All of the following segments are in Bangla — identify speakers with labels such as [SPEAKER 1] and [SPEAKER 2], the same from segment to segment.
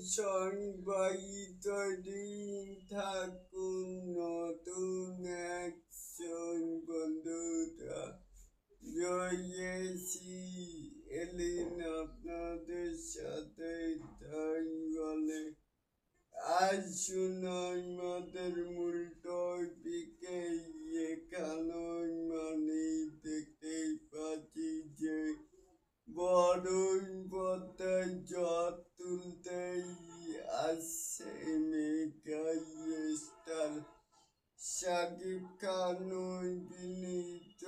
[SPEAKER 1] সবাই তৈরি থাকুন নতুন একজন বন্ধুরা রয়েছি এলিন আপনাদের সাথে তাই বলে আসুন আমাদের মূল টপিকে এখানে মানে দেখতেই পাচ্ছি যে বড়ই পর্দায় ঝড় তুলতেই আসছে মেগা স্টার শাকিব খান অভিনীত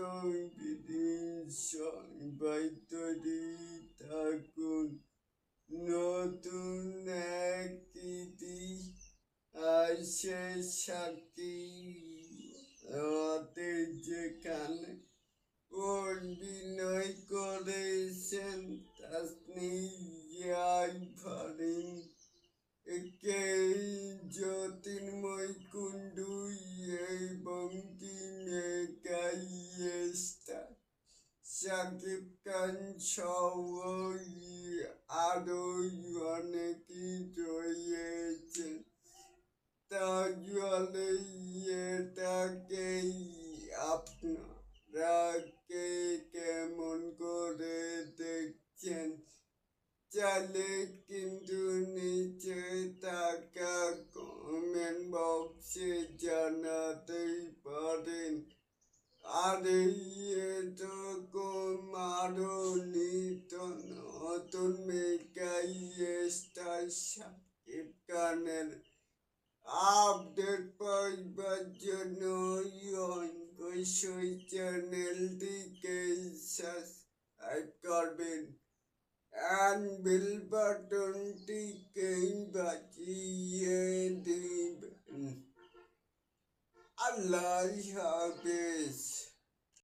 [SPEAKER 1] সবাই তৈরি থাকুন নতুন এক ইতি আসে সাকি রাতে যেখানে অভিনয় করেছেন তাসনিয়া ফারিন কে জ্যোতির্ময় কুণ্ডু এবং কি মেগা স্টার শাকিব খান সহ আরো অনেকেই রয়েছেন তাহলে এটাকেই আপনারা কে কেমন করে দেখছেন চাইলে কিন্তু নিচে থাকা কমেন্ট বক্সে জানাতেই পারেন আর এরকম আরো নিত্য নতুন মেগা স্টার শাকিব খানের আপডেট পাইবার জন্য অবশ্যই চ্যানেলটিকে সাবস্ক্রাইব করবেন and bell বাটনটিকে বাজিয়ে দিবেন। আল্লাহ হাফেজ।